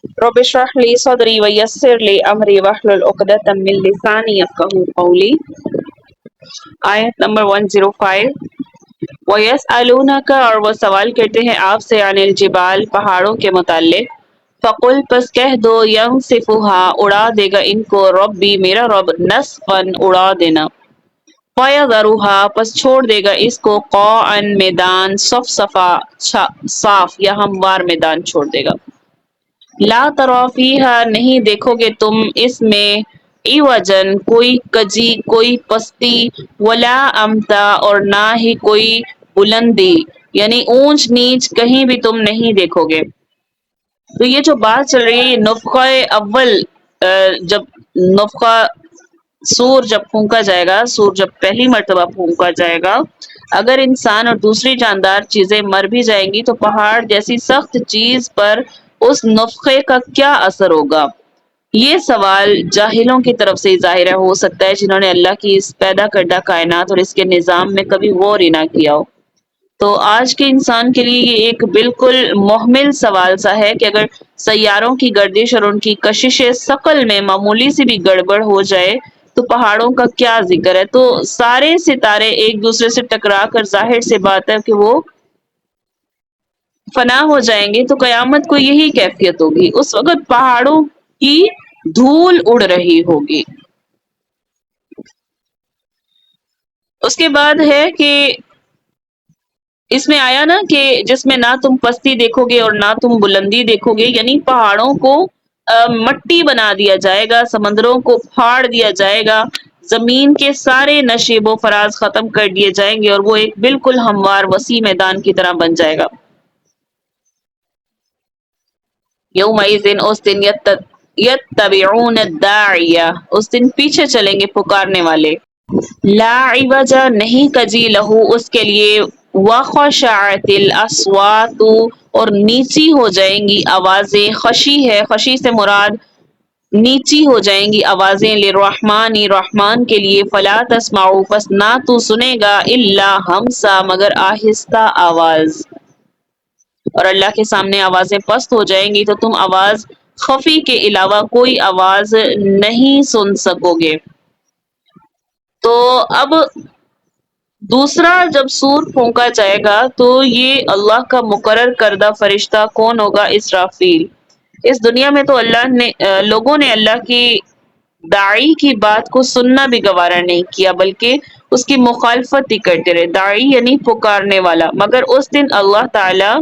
رب اشرح لي صدري ويسر لي امري واحلل عقدة من لساني يفقهوا قولي. آیت نمبر 105. وَيَسْأَلُونَكَ، اور وہ سوال کرتے ہیں آپ سے، عن الجبال، پہاڑوں کے متعلق. فَقُلْ، پس کہہ دو، يَنْسِفُهَا، اڑا دے گا ان کو، ربی، میرا رب، نسفاً، اڑا دینا. فَيَذَرُهَا، پس چھوڑ دے گا اس کو، قاعًا، میدان، صفصفا، صاف یا ہموار میدان چھوڑ دے گا. لا تری فیہا، نہیں دیکھو گے تم اس میں، عوجن، کوئی کجی، کوئی پستی، ولا امتا، اور نہ ہی کوئی بلندی، یعنی اونچ نیچ کہیں بھی تم نہیں دیکھو گے. تو یہ جو بات چل رہی ہے، یہ نفخہ اول، جب نفخہ سور جب پھونکا جائے گا، سور جب پہلی مرتبہ پھونکا جائے گا، اگر انسان اور دوسری جاندار چیزیں مر بھی جائیں گی تو پہاڑ جیسی سخت چیز پر اس نفخے کا کیا اثر ہوگا؟ یہ سوال جاہلوں کی طرف سے ظاہر ہو سکتا ہے، جنہوں نے اللہ کی اس پیدا کردہ کائنات اور اس کے نظام میں کبھی غور ہی نہ کیا ہو. تو آج کے انسان کے لیے یہ ایک بالکل محمل سوال سا ہے کہ اگر سیاروں کی گردش اور ان کی کشش ثقل میں معمولی سی بھی گڑبڑ ہو جائے تو پہاڑوں کا کیا ذکر ہے. تو سارے ستارے ایک دوسرے سے ٹکرا کر ظاہر سی بات ہے کہ وہ فنا ہو جائیں گے، تو قیامت کو یہی کیفیت ہوگی. اس وقت پہاڑوں کی دھول اڑ رہی ہوگی. اس کے بعد ہے کہ اس میں آیا نا کہ جس میں نہ تم پستی دیکھو گے اور نہ تم بلندی دیکھو گے، یعنی پہاڑوں کو مٹی بنا دیا جائے گا، سمندروں کو پھاڑ دیا جائے گا، زمین کے سارے نشیب و فراز ختم کر دیے جائیں گے اور وہ ایک بالکل ہموار وسیع میدان کی طرح بن جائے گا. یومئذ، اس دن، یتبعون الداعی، اس دن پیچھے چلیں گے پکارنے والے. لا عوج، نہیں کجی، لہو، اس کے لیے، وخشعت الاصوات، اور نیچی ہو جائیں گی آوازیں. خشی ہے، خشی سے مراد نیچی ہو جائیں گی آوازیں، للرحمن، رحمان کے لیے. فلا تسمع، پس نہ تو سنے گا، الا ہمسا، مگر آہستہ آواز. اور اللہ کے سامنے آوازیں پست ہو جائیں گی تو تم آواز خفی کے علاوہ کوئی آواز نہیں سن سکو گے. تو اب دوسرا جب سور پھونکا جائے گا تو یہ اللہ کا مقرر کردہ فرشتہ کون ہوگا؟ اسرافیل. اس دنیا میں تو اللہ نے لوگوں نے اللہ کی داعی کی بات کو سننا بھی گوارا نہیں کیا، بلکہ اس کی مخالفت ہی کرتے رہے. داعی یعنی پکارنے والا. مگر اس دن اللہ تعالی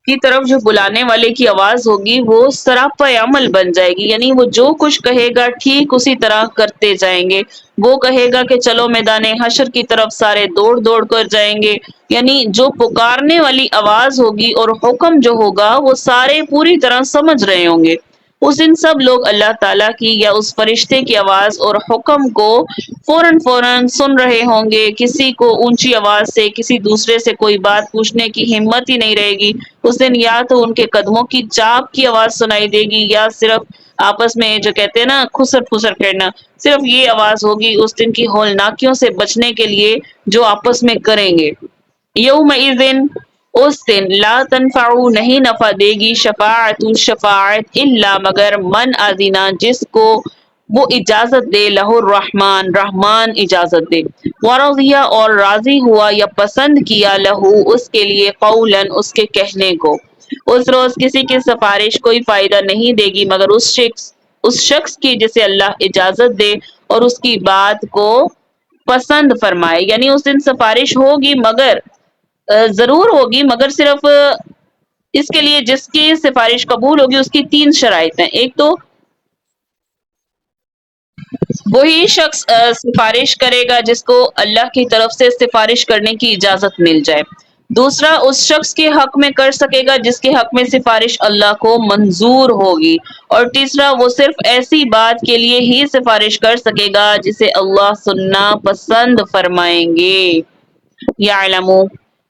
کی طرف جو بلانے والے کی آواز ہوگی وہ سراپا عمل بن جائے گی، یعنی وہ جو کچھ کہے گا ٹھیک اسی طرح کرتے جائیں گے. وہ کہے گا کہ چلو میدان حشر کی طرف سارے دوڑ دوڑ کر جائیں گے، یعنی جو پکارنے والی آواز ہوگی اور حکم جو ہوگا وہ سارے پوری طرح سمجھ رہے ہوں گے. اس دن سب لوگ اللہ تعالیٰ کی یا اس فرشتے کی آواز اور حکم کو فوراً فوراً سن رہے ہوں گے. کسی کو اونچی آواز سے کسی دوسرے سے کوئی بات پوچھنے کی ہمت ہی نہیں رہے گی. اس دن یا تو ان کے قدموں کی چاپ کی آواز سنائی دے گی یا صرف آپس میں جو کہتے ہیں نا خسر پھسر کرنا، صرف یہ آواز ہوگی اس دن کی ہولناکیوں سے بچنے کے لیے جو آپس میں کریں گے. یومئذ، اس دن، لا تنفع، نہیں نفع دے گی، شفاعت، شفاعت، الا، مگر، من اذنا، جس کو وہ اجازت دے، لہ الرحمن، رحمان اجازت دے، ورضی، اور راضی ہوا یا پسند کیا، لہو، اس کے لیے، قولا، اس کے کہنے کو. اس روز کسی کی سفارش کوئی فائدہ نہیں دے گی مگر اس شخص کی جسے اللہ اجازت دے اور اس کی بات کو پسند فرمائے. یعنی اس دن سفارش ہوگی مگر ضرور ہوگی، مگر صرف اس کے لیے جس کی سفارش قبول ہوگی اس کی 3 شرائط ہیں. ایک تو وہی شخص سفارش کرے گا جس کو اللہ کی طرف سے سفارش کرنے کی اجازت مل جائے. دوسرا، اس شخص کے حق میں کر سکے گا جس کے حق میں سفارش اللہ کو منظور ہوگی. اور تیسرا، وہ صرف ایسی بات کے لیے ہی سفارش کر سکے گا جسے اللہ سننا پسند فرمائیں گے. یعلم،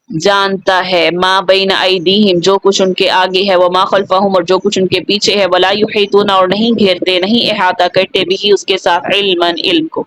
جانتا ہے، ما بین ایدیہم، جو کچھ ان کے آگے ہے، وما خلفہم، اور جو کچھ ان کے پیچھے ہے، ولا یحیطون، اور نہیں گھیرتے، نہیں احاطہ کرتے، بھی اس کے ساتھ، علما، علم کو.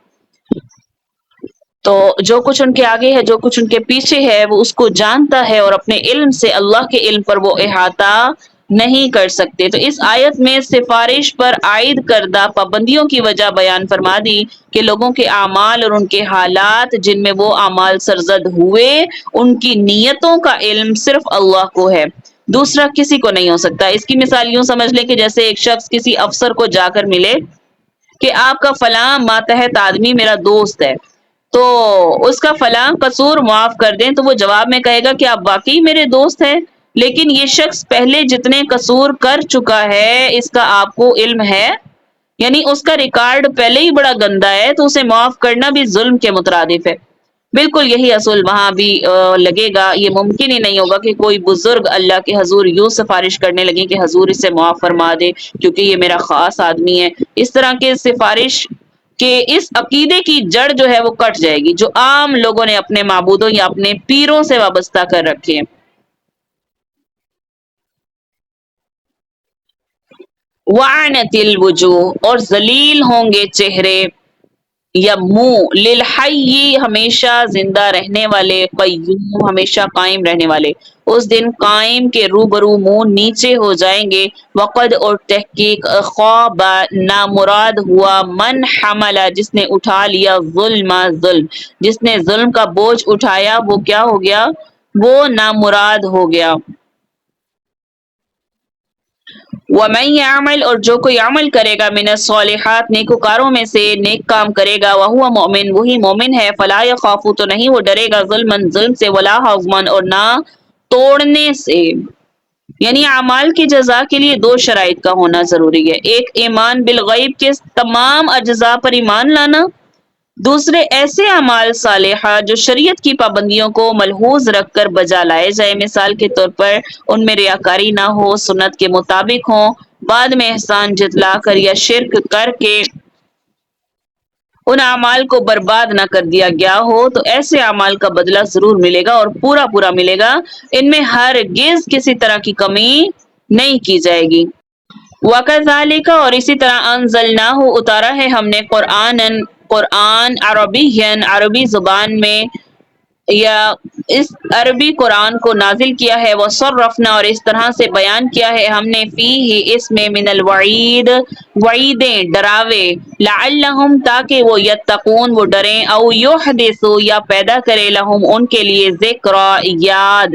تو جو کچھ ان کے آگے ہے، جو کچھ ان کے پیچھے ہے، وہ اس کو جانتا ہے اور اپنے علم سے اللہ کے علم پر وہ احاطہ نہیں کر سکتے۔ تو اس آیت میں سفارش پر عائد کردہ پابندیوں کی وجہ بیان فرما دی کہ لوگوں کے اعمال اور ان کے حالات جن میں وہ اعمال سرزد ہوئے، ان کی نیتوں کا علم صرف اللہ کو ہے، دوسرا کسی کو نہیں ہو سکتا۔ اس کی مثال یوں سمجھ لیں کہ جیسے ایک شخص کسی افسر کو جا کر ملے کہ آپ کا فلاں ماتحت آدمی میرا دوست ہے، تو اس کا فلاں قصور معاف کر دیں، تو وہ جواب میں کہے گا کہ آپ واقعی میرے دوست ہیں، لیکن یہ شخص پہلے جتنے قصور کر چکا ہے اس کا آپ کو علم ہے، یعنی اس کا ریکارڈ پہلے ہی بڑا گندا ہے، تو اسے معاف کرنا بھی ظلم کے مترادف ہے۔ بالکل یہی اصول وہاں بھی لگے گا۔ یہ ممکن ہی نہیں ہوگا کہ کوئی بزرگ اللہ کے حضور یوں سفارش کرنے لگے کہ حضور اسے معاف فرما دے کیونکہ یہ میرا خاص آدمی ہے۔ اس طرح کے سفارش کہ اس عقیدے کی جڑ جو ہے وہ کٹ جائے گی جو عام لوگوں نے اپنے معبودوں یا اپنے پیروں سے وابستہ کر رکھے ہیں۔ وعنت الوجوہ، اور ذلیل ہوں گے چہرے یا منہ، للحی ہمیشہ زندہ رہنے والے، قیوم ہمیشہ قائم رہنے والے، اس دن قائم کے روبرو منہ نیچے ہو جائیں گے۔ وقد اور تحقیق خواب نامراد ہوا من حمل جس نے اٹھا لیا ظلم، جس نے ظلم کا بوجھ اٹھایا وہ کیا ہو گیا؟ وہ نامراد ہو گیا۔ وَمَن يَعْمَلْ اور جو کوئی عمل کرے گا من الصالحات نیکوکاروں میں سے، نیک کام کرے گا، وَهُوَ مؤمن وہی مومن ہے، فَلَا يَخَافُ تو نہیں وہ ڈرے گا، ظلمًا ظلم سے، وَلَا حَظْمًا اور نہ توڑنے سے۔ یعنی اعمال کی جزا کے لیے دو شرائط کا ہونا ضروری ہے، ایک ایمان بالغیب کے تمام اجزاء پر ایمان لانا، دوسرے ایسے اعمال صالحہ جو شریعت کی پابندیوں کو ملحوظ رکھ کر بجا لائے جائے، مثال کے طور پر ان میں ریاکاری نہ ہو، سنت کے مطابق ہوں، بعد میں احسان جتلا کر یا شرک کر کے ان اعمال کو برباد نہ کر دیا گیا ہو، تو ایسے اعمال کا بدلہ ضرور ملے گا اور پورا پورا ملے گا، ان میں ہرگز کسی طرح کی کمی نہیں کی جائے گی۔ وَكَذَلِكَ اور اسی طرح انزلناہ اتارا ہے ہم نے قرآن عربیًا عربی زبان میں، یا اس عربی قرآن کو نازل کیا ہے، وصرفنا اور اس طرح سے بیان کیا ہے ہم نے فیہ اس میں من الوعید وعیدیں ڈراوے، لعلہم تاکہ وہ یتقون وہ ڈریں، او یحدث یا پیدا کرے لہم ان کے لیے ذکرا یاد،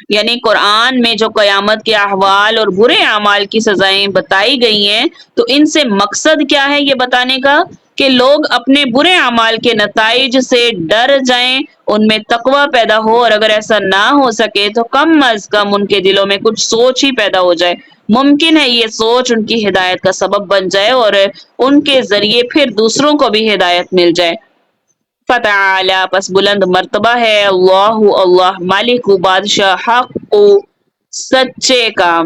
یعنی قرآن میں جو قیامت کے احوال اور برے اعمال کی سزائیں بتائی گئی ہیں، تو ان سے مقصد کیا ہے یہ بتانے کا کہ لوگ اپنے برے اعمال کے نتائج سے ڈر جائیں، ان میں تقوی پیدا ہو، اور اگر ایسا نہ ہو سکے تو کم از کم ان کے دلوں میں کچھ سوچ ہی پیدا ہو جائے، ممکن ہے یہ سوچ ان کی ہدایت کا سبب بن جائے اور ان کے ذریعے پھر دوسروں کو بھی ہدایت مل جائے۔ فتعالی پس بلند مرتبہ ہے اللہ مالک بادشاہ حق سچے کا،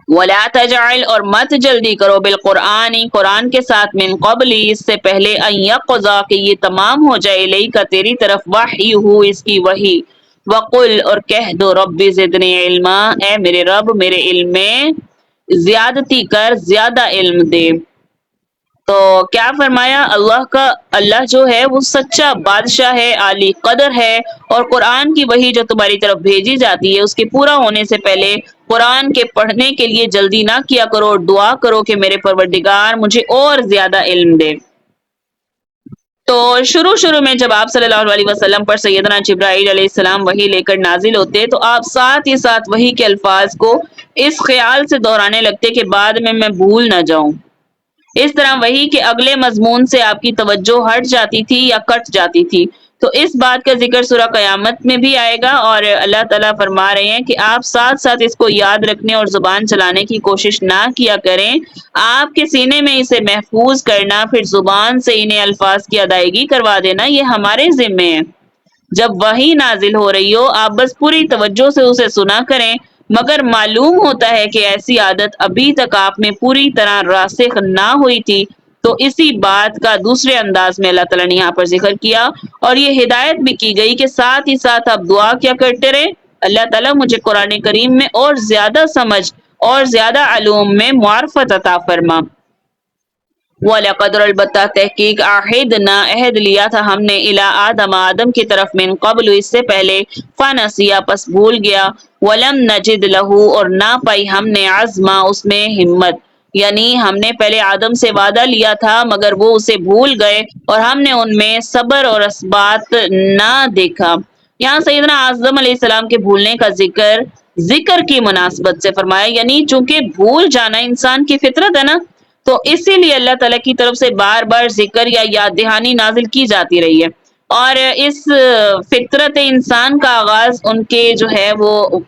ولا تجعل اور مت جلدی کرو بالقرآن قرآن کے ساتھ من قبل اس سے پہلے ان یقضا کہ یہ تمام ہو جائے الیک تیری طرف وحی ہو اس کی وحی، وقل اور کہہ دو ربی زدنی علما اے میرے رب میرے علم میں زیادتی کر، زیادہ علم دے۔ تو کیا فرمایا اللہ جو ہے وہ سچا بادشاہ ہے، عالی قدر ہے، اور قرآن کی وحی جو تمہاری طرف بھیجی جاتی ہے اس کے پورا ہونے سے پہلے قرآن کے پڑھنے کے لیے جلدی نہ کیا کرو اور دعا کرو کہ میرے پروردگار مجھے اور زیادہ علم دے۔ تو شروع میں جب آپ صلی اللہ علیہ وسلم پر سیدنا جبرائیل علیہ السلام وحی لے کر نازل ہوتے تو آپ ساتھ ہی ساتھ وحی کے الفاظ کو اس خیال سے دہرانے لگتے کہ بعد میں بھول نہ جاؤں۔ اس طرح وحی کے اگلے مضمون سے آپ کی توجہ ہٹ جاتی تھی یا کٹ جاتی تھی، تو اس بات کا ذکر سورہ قیامت میں بھی آئے گا، اور اللہ تعالیٰ فرما رہے ہیں کہ آپ ساتھ ساتھ اس کو یاد رکھنے اور زبان چلانے کی کوشش نہ کیا کریں، آپ کے سینے میں اسے محفوظ کرنا، پھر زبان سے انہیں الفاظ کی ادائیگی کروا دینا، یہ ہمارے ذمے ہے۔ جب وحی نازل ہو رہی ہو آپ بس پوری توجہ سے اسے سنا کریں، مگر معلوم ہوتا ہے کہ ایسی عادت ابھی تک آپ میں پوری طرح راسخ نہ ہوئی تھی، تو اسی بات کا دوسرے انداز میں اللہ تعالیٰ نے یہاں پر ذکر کیا، اور یہ ہدایت بھی کی گئی کہ ساتھ ہی ساتھ آپ دعا کیا کرتے رہے، اللہ تعالیٰ مجھے قرآن کریم میں اور زیادہ سمجھ اور زیادہ علوم میں معرفت عطا فرما۔ وَلَقَدْ البتہ تحقیق عہدنا عہد لیا تھا ہم نے الی آدم آدم کی طرف من قبل اس سے پہلے فنسیا پس بھول گیا ولم نجد لہو اور نہ پائی ہم نے عزما اس میں ہمت یعنی ہم نے پہلے آدم سے وعدہ لیا تھا مگر وہ اسے بھول گئے اور ہم نے ان میں صبر اور اثبات نہ دیکھا۔ یہاں سیدنا آدم علیہ السلام کے بھولنے کا ذکر کی مناسبت سے فرمایا، یعنی چونکہ بھول جانا انسان کی فطرت ہے نا، تو اسی لیے اللہ تعالیٰ کی طرف سے بار بار ذکر یا یاد دہانی نازل کی جاتی رہی ہے۔ اور اس فطرت انسان کا آغاز ان کے جو ہے وہ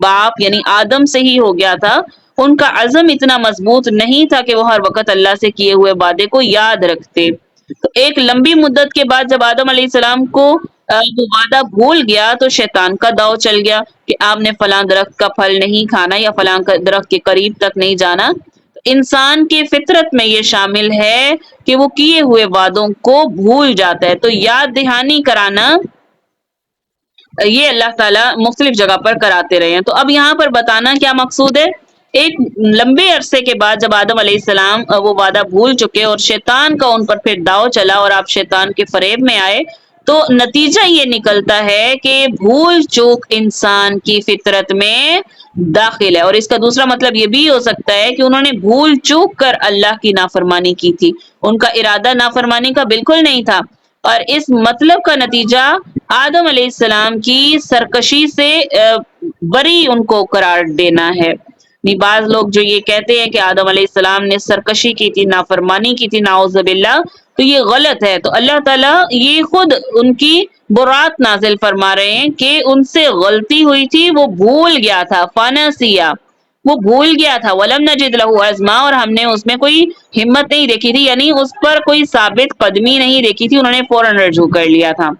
باپ یعنی آدم سے ہی ہو گیا تھا۔ ان کا عزم اتنا مضبوط نہیں تھا کہ وہ ہر وقت اللہ سے کیے ہوئے وعدے کو یاد رکھتے۔ تو ایک لمبی مدت کے بعد جب آدم علیہ السلام کو وہ وعدہ بھول گیا تو شیطان کا داؤ چل گیا کہ آپ نے فلاں درخت کا پھل نہیں کھانا یا فلاں درخت کے قریب تک نہیں جانا۔ انسان کی فطرت میں یہ شامل ہے کہ وہ کیے ہوئے وعدوں کو بھول جاتا ہے، تو یاد دہانی کرانا یہ اللہ تعالیٰ مختلف جگہ پر کراتے رہے ہیں۔ تو اب یہاں پر بتانا کیا مقصود ہے، ایک لمبے عرصے کے بعد جب آدم علیہ السلام وہ وعدہ بھول چکے اور شیطان کا ان پر پھر داؤ چلا اور آپ شیطان کے فریب میں آئے، تو نتیجہ یہ نکلتا ہے کہ بھول چوک انسان کی فطرت میں داخل ہے۔ اور اس کا دوسرا مطلب یہ بھی ہو سکتا ہے کہ انہوں نے بھول چوک کر اللہ کی نافرمانی کی تھی، ان کا ارادہ نافرمانی کا بالکل نہیں تھا، اور اس مطلب کا نتیجہ آدم علیہ السلام کی سرکشی سے بری ان کو قرار دینا ہے۔ بعض لوگ جو یہ کہتے ہیں کہ آدم علیہ السلام نے سرکشی کی تھی، نافرمانی کی تھی، نعوذ باللہ، تو یہ غلط ہے۔ تو اللہ تعالیٰ یہ خود ان کی برات نازل فرما رہے ہیں کہ ان سے غلطی ہوئی تھی، وہ بھول گیا تھا، فنسیا، وہ بھول گیا تھا، ولم نجد لہ عزما، اور ہم نے اس میں کوئی ہمت نہیں دیکھی تھی، یعنی اس پر کوئی ثابت قدمی نہیں دیکھی تھی، انہوں نے فوراً رجوع کر لیا تھا۔